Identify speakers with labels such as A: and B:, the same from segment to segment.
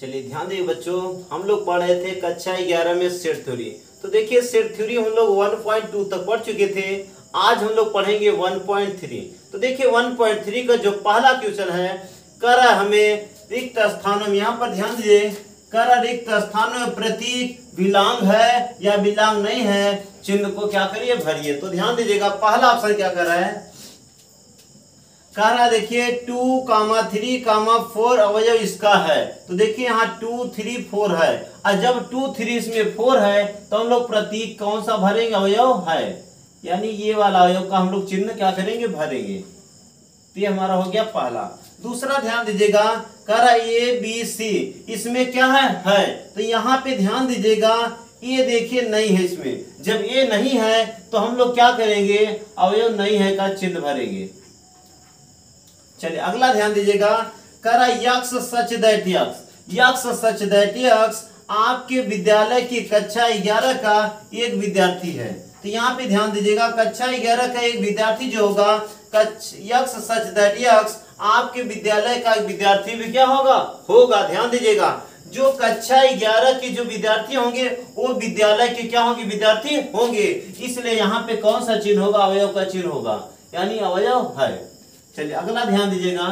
A: चलिए ध्यान दीजिए बच्चों, हम लोग पढ़ रहे थे कक्षा 11 में सेट थ्योरी। तो देखिए सेट थ्योरी हम लोग 1.2 तक पढ़ चुके थे। आज हम लोग पढ़ेंगे 1.3। तो देखिए 1.3 का जो पहला क्वेश्चन है, कर हमें रिक्त स्थानों में, यहाँ पर ध्यान दीजिए, कर रिक्त स्थानों में प्रतीक विलांग है या विलांग नहीं है, चिन्ह को क्या करिए भरिए। तो ध्यान दीजिएगा पहला ऑप्शन क्या कर रहा है, कह रहा देखिए 2, 3, 4 अवयव इसका है। तो देखिए यहाँ 2, 3, 4 है, और जब 2, 3 इसमें 4 है तो हम लोग प्रतीक कौन सा भरेंगे, अवयव है, यानी ये वाला अवयव का हम लोग चिन्ह क्या करेंगे, भरेंगे। तो ये हमारा हो गया पहला। दूसरा ध्यान दीजिएगा, कह रहा ABC, इसमें क्या है। तो यहाँ पे ध्यान दीजिएगा, ये देखिए नहीं है इसमें। जब ये नहीं है तो हम लोग क्या करेंगे, अवयव नहीं है का चिन्ह भरेंगे। चलिए अगला ध्यान दीजिएगा, कह रहा यक्ष सच दैट यक्ष, यक्ष सच दैट यक्ष आपके विद्यालय की कक्षा 11 का एक विद्यार्थी है। तो यहाँ पे ध्यान दीजिएगा, कक्षा 11 का एक विद्यार्थी जो होगा, यक्ष सच दैट यक्ष आपके विद्यालय का एक विद्यार्थी भी क्या होगा। ध्यान दीजिएगा, जो कक्षा 11 के जो विद्यार्थी होंगे वो विद्यालय के क्या होंगे, विद्यार्थी होंगे। इसलिए यहाँ पे कौन सा चिन्ह होगा, अवयव का चिन्ह होगा, यानी अवयव है। चलिए अगला ध्यान दीजिएगा,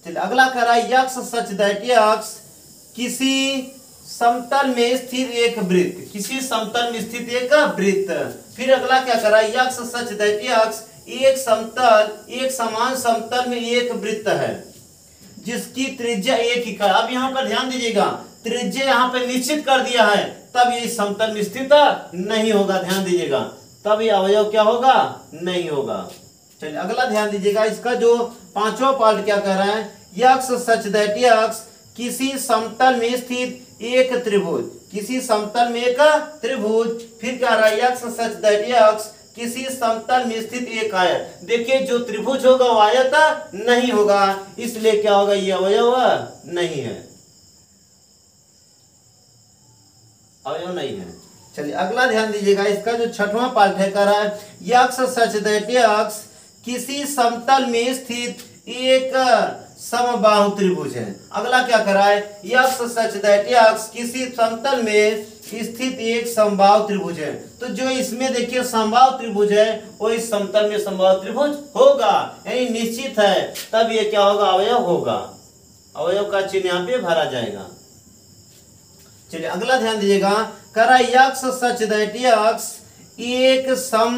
A: चलिए अगला कह रहा है यक्ष सच दैट यक्ष किसी समतल में स्थित एक वृत्त, किसी समतल में स्थित एक वृत्त। फिर अगला क्या कर रहा है, यक्ष सच दैट यक्ष एक समतल, एक समान समतल में एक वृत्त है जिसकी त्रिज्या 1 इकाई। अब यहाँ पर ध्यान दीजिएगा, त्रिज्या यहाँ पे निश्चित कर दिया है, तब ये समतल में स्थित नहीं होगा। ध्यान दीजिएगा, तब ये अवयव क्या होगा, नहीं होगा। चलिए अगला ध्यान दीजिएगा, इसका जो पांचवा पार्ट क्या कह रहा है, यक्ष सच दैट यक्ष किसी समतल में स्थित एक त्रिभुज, किसी समतल में एक त्रिभुज। फिर क्या रहा है, यक्ष सच दैट यक्ष किसी समतल में स्थित एक आयत। देखिए जो त्रिभुज होगा वो आयत नहीं होगा, इसलिए क्या होगा, ये अवयव नहीं है, अवयव नहीं है। चलिए अगला ध्यान दीजिएगा, इसका जो छठवां पार्ट है, कह रहा है यक्ष सच दैट यक्ष किसी समतल में स्थित एक समबाहु त्रिभुज है। अगला क्या कर रहा है, यक्ष सच दैट यक्ष किसी समतल में स्थित एक समबाहु त्रिभुज है। तो जो इसमें देखिए समबाहु त्रिभुज है वो इस समतल में समबाहु त्रिभुज होगा, यानी निश्चित है, तब ये क्या होगा, अवयव होगा। अवयव का चिन्ह यहाँ पे भरा जाएगा। चलिए अगला ध्यान दीजिएगा, कह रहा है यक्ष सच दैट यक्ष एक सम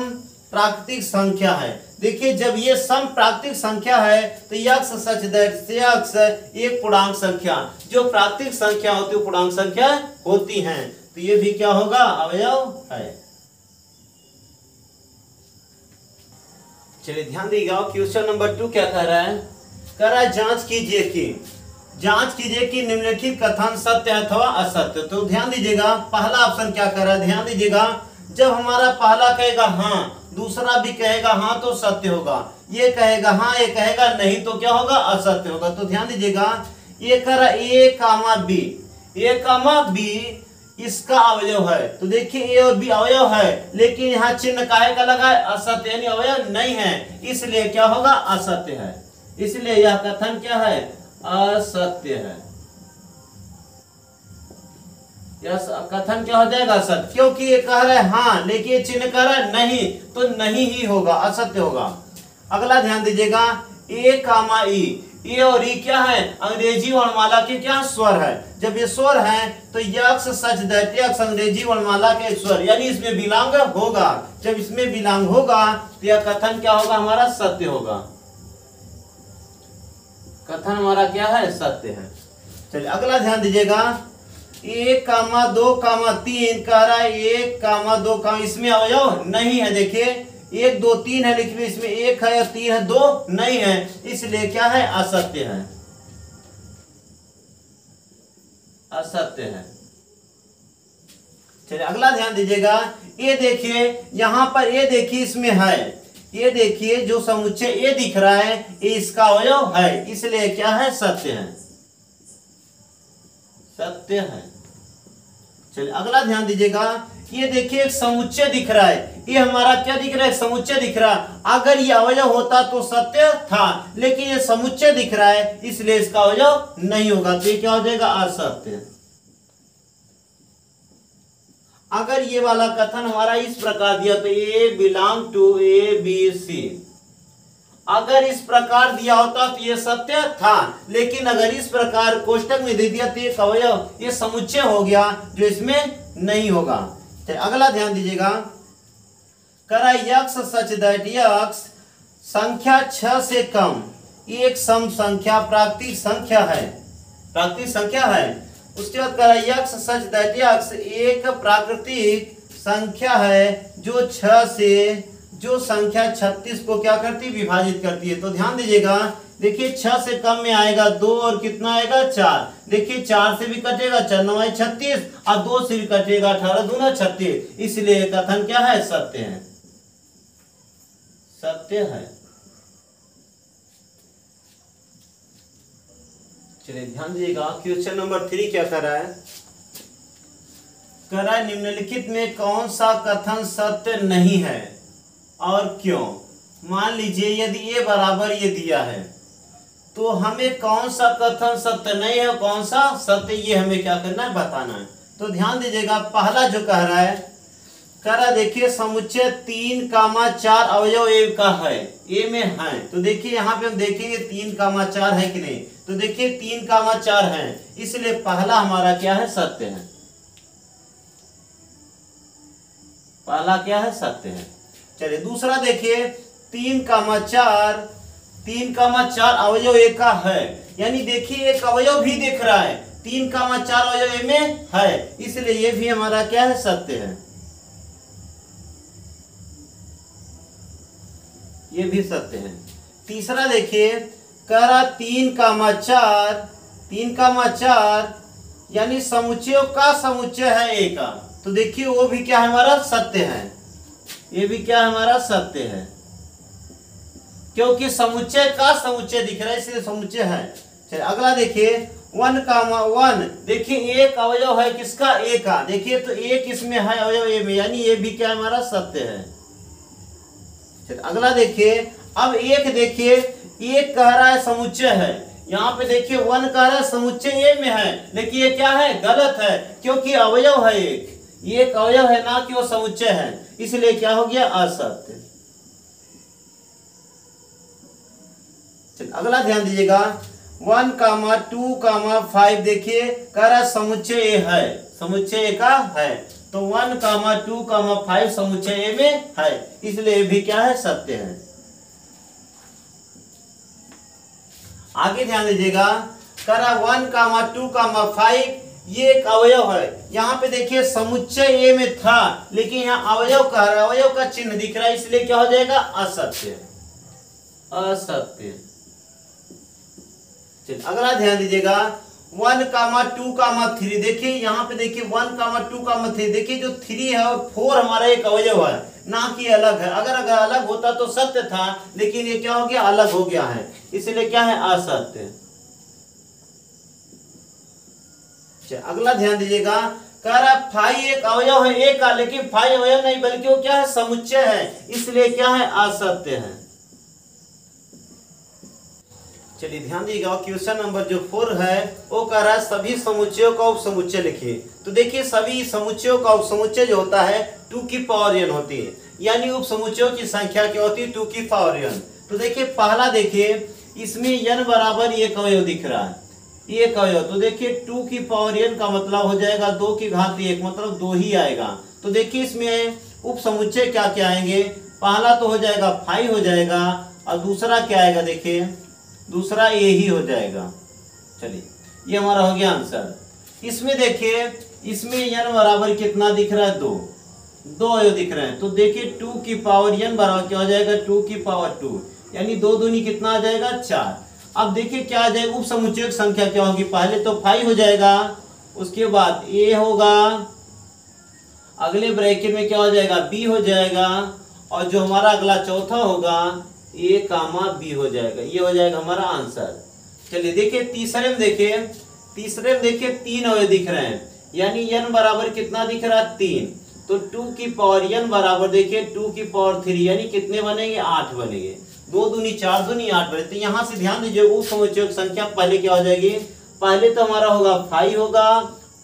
A: प्राकृतिक संख्या है। देखिए जब ये सम प्राकृतिक संख्या है तो यक्ष सच दैट यक्ष एक पूर्णांक संख्या, जो प्राकृतिक संख्या होती है पूर्णांक संख्या होती हैं, तो ये भी क्या होगा, अवयव है। चलिए ध्यान दीजिएगा, क्वेश्चन नंबर 2 क्या कह रहा है, कह रहा है जांच कीजिए कि निम्नलिखित कथन सत्य अथवा असत्य। तो ध्यान दीजिएगा पहला ऑप्शन क्या कर रहा है, ध्यान दीजिएगा, जब हमारा पहला कहेगा हाँ, दूसरा भी कहेगा हाँ तो सत्य होगा, ये कहेगा हाँ, ये कहेगा नहीं तो क्या होगा, असत्य होगा। तो ध्यान दीजिएगा, ये कह रहा ए कामा बी इसका अवयव है। तो देखिए ए और बी अवयव है, लेकिन यहाँ चिन्ह काहे का लगा है, असत्य, यानी अवयव नहीं है, इसलिए क्या होगा, असत्य है। इसलिए यह कथन क्या है, असत्य है। यह कथन क्या हो जाएगा, असत्य, क्योंकि ये कह रहा है हाँ लेकिन ये चिन्ह कह रहा है नहीं, तो नहीं ही होगा, असत्य होगा। अगला ध्यान दीजिएगा, ए कामा ई, ए और ई क्या है, अंग्रेजी वर्णमाला के क्या स्वर है। जब ये स्वर है तो यक्ष सच दैट यक्ष अंग्रेजी वर्णमाला के स्वर, यानी इसमें विलांग होगा। जब इसमें विलांग होगा तो यह कथन क्या होगा, हमारा सत्य होगा। कथन हमारा क्या है, सत्य है। चलिए अगला ध्यान दीजिएगा, 1, 2, 3 कह रहा है 1, 2, इसमें अवयव नहीं है। देखिए 1, 2, 3 है, लेकिन इसमें 1 है और 3 है, 2 नहीं है, इसलिए क्या है, असत्य है, असत्य है। चलिए अगला ध्यान दीजिएगा, ये देखिए यहाँ पर, ये देखिए इसमें है, ये देखिए जो समुच्चय ये दिख रहा है ये इसका अवयव है, इसलिए क्या है, सत्य है, सत्य है। चलिए अगला ध्यान दीजिएगा, ये देखिए एक समुच्चय दिख रहा है, ये हमारा क्या दिख रहा है, समुच्चय दिख रहा है। अगर ये अवयव होता तो सत्य था, लेकिन ये समुच्चय दिख रहा है इसलिए इसका अवयव नहीं होगा, तो ये क्या हो जाएगा, असत्य। अगर ये वाला कथन हमारा इस प्रकार दिया तो A belong to A B C, अगर इस प्रकार दिया होता तो ये सत्य था, लेकिन अगर इस प्रकार कोष्टक में दे दिया तो ये अवयव, ये समुच्चय हो गया जो इसमें नहीं होगा। अगला ध्यान दीजिएगा, करा यक्स सच दैट यक्स संख्या 6 से कम एक सम संख्या प्राकृतिक संख्या है, प्राकृतिक संख्या है। उसके बाद करा यक्स सच दैट यक्स एक प्राकृतिक संख्या है जो 6 से, जो संख्या 36 को क्या करती है, विभाजित करती है। तो ध्यान दीजिएगा, देखिए 6 से कम में आएगा 2 और कितना आएगा 4, देखिए 4 से भी कटेगा 4 9 36 और 2 से भी कटेगा 18 दूना 36, इसलिए कथन क्या है, सत्य है, सत्य है। चलिए ध्यान दीजिएगा, क्वेश्चन नंबर 3 क्या कर रहा है, कह रहा है निम्नलिखित में कौन सा कथन सत्य नहीं है और क्यों। मान लीजिए यदि ये बराबर ये दिया है तो हमें कौन सा कथन सत्य नहीं है, कौन सा सत्य, ये हमें क्या करना है, बताना है। तो ध्यान दीजिएगा, पहला जो कह रहा है, कह रहा देखिए समुच्चय 3,4 अवयव ए का है, ए में है। तो देखिए यहाँ पे हम देखेंगे 3,4 है कि नहीं, तो देखिए 3,4 है, इसलिए पहला हमारा क्या है, सत्य है, पहला क्या है, सत्य है। चलिए दूसरा देखिए 3,4 अवयव ए का है, यानी देखिए एक अवयव भी दिख रहा है, 3,4 अवयव ए में है, इसलिए ये भी हमारा क्या है, सत्य है, ये भी सत्य है। तीसरा देखिए कह रहा 3,4 यानी समुच्चयों का समुच्चय है ए का, तो देखिए वो भी क्या है, हमारा सत्य है, ये भी क्या हमारा सत्य है, क्योंकि समुच्चय का समुच्चय दिख रहा है इसलिए समुच्चय है। चलिए अगला देखिए 1,1, देखिए एक अवयव है किसका, ए का, देखिए तो एक इसमें है अवयव ए में, यानी ये भी क्या हमारा सत्य है। चलिए अगला देखिए, अब एक देखिए, एक कह रहा है समुच्चय है, यहाँ पे देखिए 1 कह रहा है समुच्चय ए में है, लेकिन ये क्या है, गलत है, क्योंकि अवयव है एक अवयव है ना कि वो समुच्चय है, इसलिए क्या हो गया, असत्य। अगला ध्यान दीजिएगा 1,2,5 देखिए कह रहा समुच्चय ए है, समुच्चय ए का है, तो 1,2,5 समुच्चय ए में है, इसलिए भी क्या है, सत्य है। आगे ध्यान दीजिएगा, कह रहा 1,2,5 ये एक अवयव है, यहाँ पे देखिए समुच्चय ए में था, लेकिन यहाँ अवयव कह रहा है, अवयव का चिन्ह दिख रहा है, इसलिए क्या हो जाएगा, असत्य, असत्य। चलिए अगला ध्यान दीजिएगा 1,2,3 देखिए यहाँ पे देखिए 1,2,3 देखिए जो 3 है और 4 हमारा एक अवयव है, ना कि अलग है। अगर अलग होता तो सत्य था, लेकिन ये क्या हो गया, अलग हो गया है, इसलिए क्या है, असत्य। अगला ध्यान दीजिएगा, कह रहा 5 एक अवयव है ए का, लेकिन 5 अवयव नहीं बल्कि वो क्या है, समुच्चय है, इसलिए क्या है, असत्य है। चलिए ध्यान दीजिएगा, क्वेश्चन नंबर जो 4 है वो कह रहा है सभी समुच्चयों का उपसमुच्चय लिखिए। तो देखिए सभी समुच्चयों का उपसमुच्चय जो होता है 2 की पावर n होती है, यानी उपसमुच्चयों की संख्या क्या होती है, 2 की पावर n। तो देखिए पहला देखिए इसमें n बराबर एक अवयव दिख रहा है, एक अवयव, तो देखिए 2 की पावर n का मतलब हो जाएगा 2 की घात 1, मतलब 2 ही आएगा। तो देखिए इसमें उपसमुच्चय क्या क्या आएंगे, पहला तो हो जाएगा 5 हो जाएगा, और दूसरा क्या आएगा, देखिए दूसरा ए ही हो जाएगा। चलिए ये हमारा हो गया आंसर। इसमें देखिए इसमें n बराबर कितना दिख रहा है, 2 अवयव दिख रहे हैं, तो देखिए 2 की पावर n बराबर क्या हो जाएगा, 2 की पावर 2, यानी 2 दूनी कितना आ जाएगा, 4। अब देखिए क्या आ जाएगा, उप समुच्चय संख्या क्या होगी, पहले तो 5 हो जाएगा, उसके बाद a होगा, अगले ब्रैकेट में क्या हो जाएगा, b हो जाएगा, और जो हमारा अगला चौथा होगा a, b हो जाएगा, ये हो जाएगा हमारा आंसर। चलिए देखिए तीसरे में देखिए 3 अवयव दिख रहे हैं, यानी n बराबर कितना दिख रहा है, 3। तो 2 की पावर n बराबर देखिए 2 की पावर 3 यानी कितने बनेंगे 8 बनेंगे। 2 दूनी 4 दूनी 8 बने। तो यहाँ से ध्यान दीजिए उप समुच्चय की संख्या पहले क्या हो जाएगी, पहले तो हमारा होगा 5 होगा,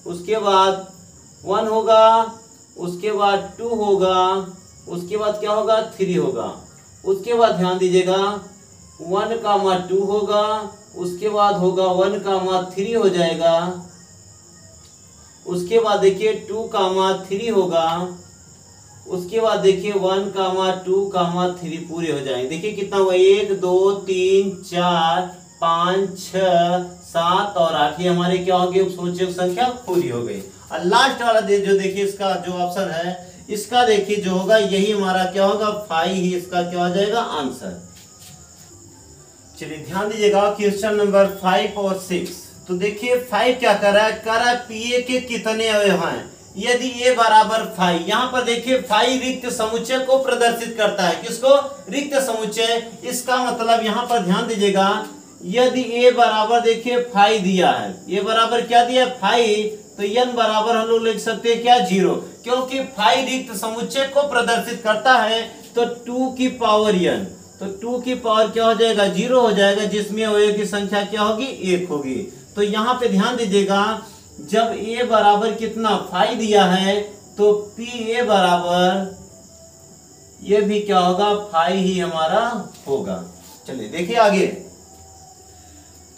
A: उसके बाद 1 होगा, उसके बाद 2 होगा, उसके बाद क्या होगा 3 होगा, उसके बाद ध्यान दीजिएगा 1, 2 होगा, उसके बाद होगा 1, 3 हो जाएगा, उसके बाद देखिए 2, 3 होगा, उसके बाद देखिए 1, 2, 3 पूरे हो जाएंगे। देखिए कितना हुआ 1 2 3 4 5 6 7 और 8 ये हमारे क्या हो गए उपसूचक संख्या पूरी हो गई। और लास्ट वाला जो देखिए इसका जो ऑप्शन है इसका देखिए जो होगा यही हमारा क्या होगा 5 ही इसका क्या हो जाएगा आंसर। चलिए ध्यान दीजिएगा क्वेश्चन नंबर 5 और 6। तो देखिए 5 क्या कर रहा है पीए के कितने अवयव हैं यदि a बराबर 5। यहाँ पर देखिए 5 रिक्त समुच्चय को प्रदर्शित करता है, किसको रिक्त समुच्चय। इसका मतलब यहाँ पर ध्यान दीजिएगा यदि a बराबर देखिए 5 दिया है, a बराबर क्या दिया है 5, तो n बराबर हम लोग लिख सकते हैं क्या 0, क्योंकि 5 रिक्त समुच्चय को प्रदर्शित करता है। तो 2 की पावर n, तो 2 की पावर क्या हो जाएगा 0 हो जाएगा, जिसमें अवयव की संख्या क्या होगी 1 होगी। तो यहाँ पे ध्यान दीजिएगा जब a बराबर कितना 5 दिया है तो pa बराबर ये भी क्या होगा 5 ही हमारा होगा। चलिए देखिए आगे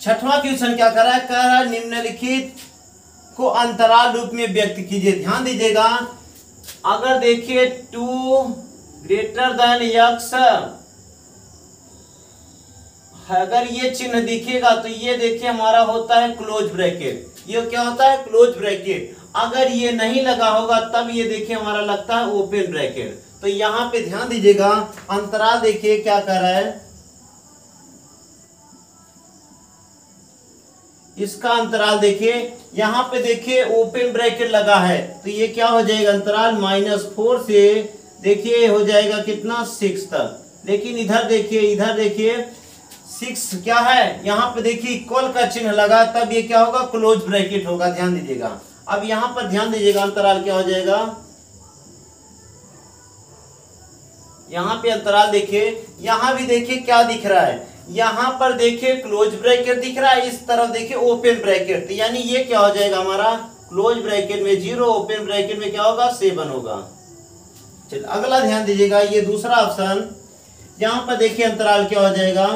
A: छठवां क्वेश्चन क्या कर रहा है निम्नलिखित को अंतराल रूप में व्यक्त कीजिए। ध्यान दीजिएगा अगर देखिए 2 ग्रेटर देन x, अगर ये चिन्ह दिखेगा तो ये देखिए हमारा होता है क्लोज ब्रैकेट, ये क्या होता है क्लोज ब्रैकेट। अगर ये नहीं लगा होगा तब ये देखिए हमारा लगता है ओपन ब्रैकेट। तो यहाँ पे ध्यान दीजिएगा अंतराल देखिए क्या कर रहा है, इसका अंतराल देखिए यहाँ पे देखिए ओपन ब्रैकेट लगा है तो ये क्या हो जाएगा अंतराल -4 से देखिए हो जाएगा कितना 6 तक। लेकिन इधर देखिए 6 क्या है यहाँ पे देखिए इक्वल का चिन्ह लगा तब ये क्या होगा क्लोज ब्रैकेट होगा। ध्यान दीजिएगा अब यहाँ पर ध्यान दीजिएगा अंतराल क्या हो जाएगा, यहाँ पे अंतराल देखिए यहाँ भी देखिए क्या दिख रहा है, यहाँ पर देखिए क्लोज ब्रैकेट दिख रहा है, इस तरफ देखिए ओपन ब्रैकेट, तो यानी ये क्या हो जाएगा हमारा क्लोज ब्रैकेट में 0 ओपन ब्रैकेट में क्या होगा 7 होगा। चलिए अगला ध्यान दीजिएगा ये दूसरा ऑप्शन, यहाँ पर देखिए अंतराल क्या हो जाएगा,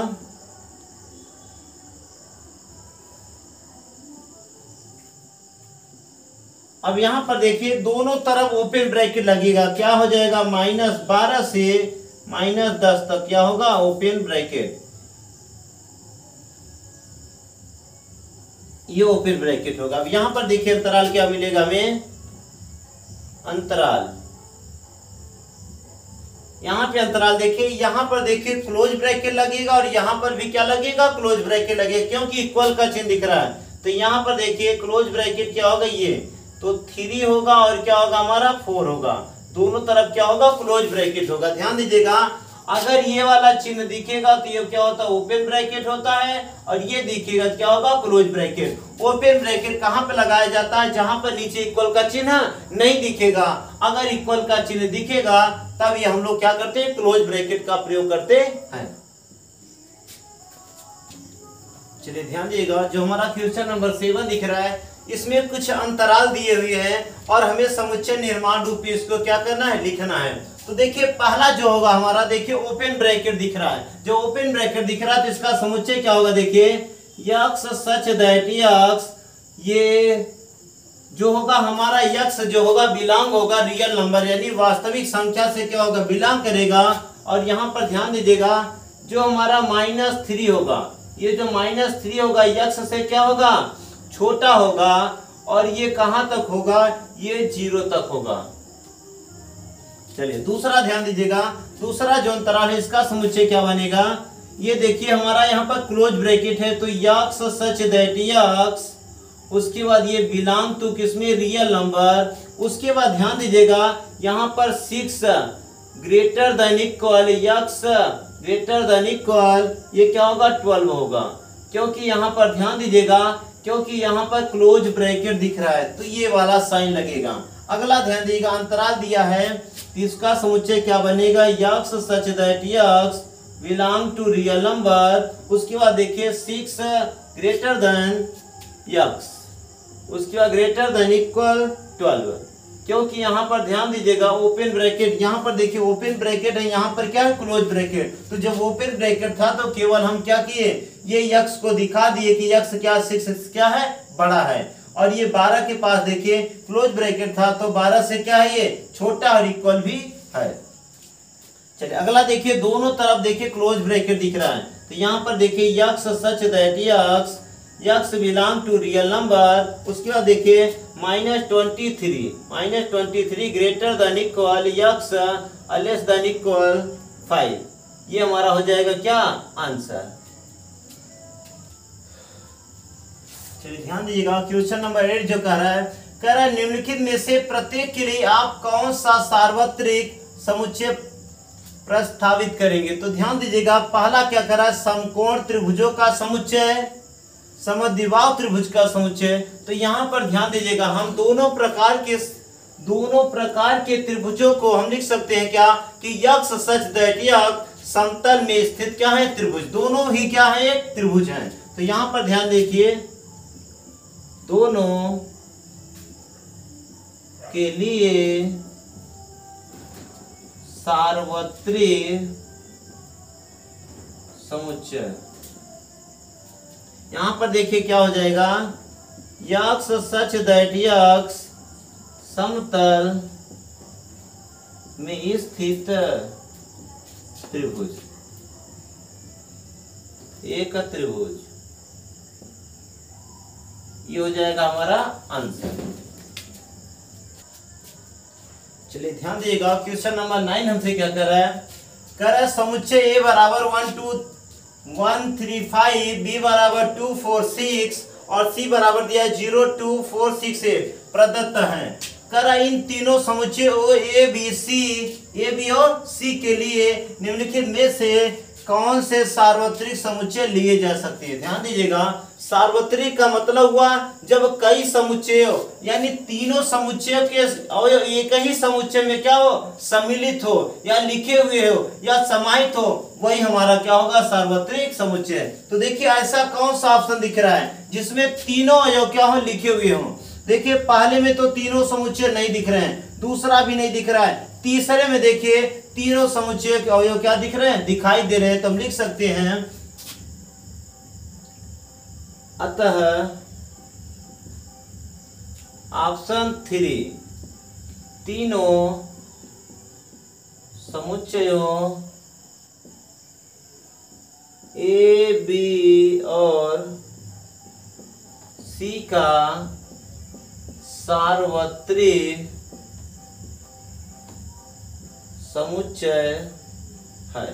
A: अब यहाँ पर देखिए दोनों तरफ ओपन ब्रैकेट लगेगा, क्या हो जाएगा -12 से -10 तक क्या होगा ओपन ब्रैकेट, ये ओपन ब्रैकेट होगा। अब यहाँ पर देखिए अंतराल क्या मिलेगा हमें, अंतराल यहाँ पे अंतराल देखिए यहाँ पर देखिए क्लोज ब्रैकेट लगेगा और यहाँ पर भी क्या लगेगा क्लोज ब्रैकेट लगेगा, क्योंकि इक्वल का चिन्ह दिख रहा है। तो यहाँ पर देखिए क्लोज ब्रैकेट क्या होगा ये तो 3 होगा और क्या होगा हमारा 4 होगा, दोनों तरफ क्या होगा क्लोज ब्रैकेट होगा। ध्यान दीजिएगा अगर ये वाला चिन्ह दिखेगा तो ये क्या होता है ओपन ब्रैकेट होता है और ये दिखेगा क्या होगा क्लोज ब्रैकेट। ओपन ब्रैकेट कहाँ पे लगाया जाता है, जहां पर नीचे इक्वल का चिन्ह नहीं दिखेगा। अगर इक्वल का चिन्ह दिखेगा तब ये हम लोग क्या करते हैं क्लोज ब्रैकेट का प्रयोग करते हैं। चलिए ध्यान दीजिएगा जो हमारा क्वेश्चन नंबर 7 दिख रहा है इसमें कुछ अंतराल दिए हुए हैं और हमें समुच्चय निर्माण रूप में इसको क्या करना है लिखना है। तो देखिए पहला जो होगा हमारा देखिए ओपन ब्रैकेट दिख रहा है, जो ओपन ब्रैकेट दिख रहा है तो इसका समुच्चय क्या होगा देखिए x सच दैट x, ये जो होगा हमारा x जो होगा बिलोंग होगा रियल नंबर यानी वास्तविक संख्या से क्या होगा बिलोंग करेगा। और यहाँ पर ध्यान दीजिएगा जो हमारा -3 होगा, ये जो -3 होगा x से क्या होगा छोटा होगा और ये कहां तक होगा ये 0 तक होगा। चलिए दूसरा ध्यान दीजिएगा, दूसरा जो अंतराल है इसका समुच्चय क्या बनेगा, ये देखिए हमारा यहाँ पर क्लोज ब्रैकेट है तो x सच दैट x, उसके बाद ये बिलोंग टू किसमें रियल नंबर, उसके बाद ध्यान दीजिएगा यहाँ पर 6 greater than equal x greater than equal ये क्या होगा 12 होगा, क्योंकि यहाँ पर ध्यान दीजिएगा क्योंकि यहाँ पर क्लोज ब्रैकेट दिख रहा है तो ये वाला साइन लगेगा। अगला ध्यान दीजिएगा, अंतराल दिया है तो इसका समुच्चय क्या बनेगा, x such that x belong to real number. उसके बाद देखिए 6 ग्रेटर देन यक्स, उसके बाद ग्रेटर देन इक्वल 12, क्योंकि यहाँ पर ध्यान दीजिएगा ओपन ब्रैकेट, यहाँ पर देखिए ओपन ब्रैकेट है, यहाँ पर क्या है क्लोज ब्रैकेट। तो जब ओपन ब्रैकेट था तो केवल हम क्या किए, ये यक्स को दिखा दिए कि यक्स क्या 6 क्या है बड़ा है, और ये 12 के पास देखिए क्लोज ब्रैकेट था तो 12 से क्या है ये छोटा और इक्वल भी है। चलिए अगला देखिए, दोनों तरफ देखिए क्लोज ब्रैकेट दिख रहा है, तो यहाँ पर देखिए x such that x x belong to real number. उसके बाद देखिए -23 greater than equal x less than equal 5, ये हमारा हो जाएगा क्या आंसर। चलिए ध्यान दीजिएगा, क्वेश्चन नंबर 8 जो कह रहा है निम्नलिखित में से प्रत्येक के लिए आप कौन सा सार्वत्रिक समुच्चय प्रस्तावित करेंगे। तो ध्यान दीजिएगा, पहला क्या कर रहा है, समकोण त्रिभुजों का समुच्चय, समद्विबाहु त्रिभुज का समुच्चय। तो यहाँ पर ध्यान दीजिएगा, हम दोनों प्रकार के त्रिभुजों को हम लिख सकते हैं क्या कि यक्स सच दैट यक्स समतल में स्थित क्या है त्रिभुज, दोनों ही क्या है एक त्रिभुज हैं। तो यहाँ पर ध्यान देखिए, दोनों के लिए सार्वत्रिक समुच्चय, यहां पर देखिए क्या हो जाएगा, यक्स सच दैट यक्स समतल में स्थित त्रिभुज, एक त्रिभुज, ये हो जाएगा हमारा आंसर। चलिए ध्यान दीजिएगा, क्वेश्चन नंबर 9 हमसे क्या कर रहा है समुच्चय ए बराबर 1 2 1 3 5, बी बराबर 2 4 6 और सी बराबर दिया है 0 2 4 6 8 प्रदत्त है। करा इन तीनों समुच्चयों ए बी और सी के लिए निम्नलिखित में से कौन से सार्वत्रिक समुच्चय लिए जा सकते हैं। ध्यान दीजिएगा, सार्वत्रिक का मतलब हुआ जब कई समुच्चयों यानी तीनों समुच्चयों के एक ही समुच्चय में क्या हो सम्मिलित हो या लिखे हुए हो या समाहित हो, वही हमारा क्या होगा सार्वत्रिक समुच्चय। तो देखिए ऐसा कौन सा ऑप्शन दिख रहा है जिसमें तीनों अवयव क्या हो लिखे हुए हो। देखिए पहले में तो तीनों समुच्चय नहीं दिख रहे हैं, दूसरा भी नहीं दिख रहा है, तीसरे में देखिए तीनों समुच्चय के अवयव क्या दिख रहे हैं दिखाई दे रहे हैं। तो हम लिख सकते हैं अतः ऑप्शन 3 तीनों समुच्चयों ए बी और सी का सार्वत्रिक समुच्चय है।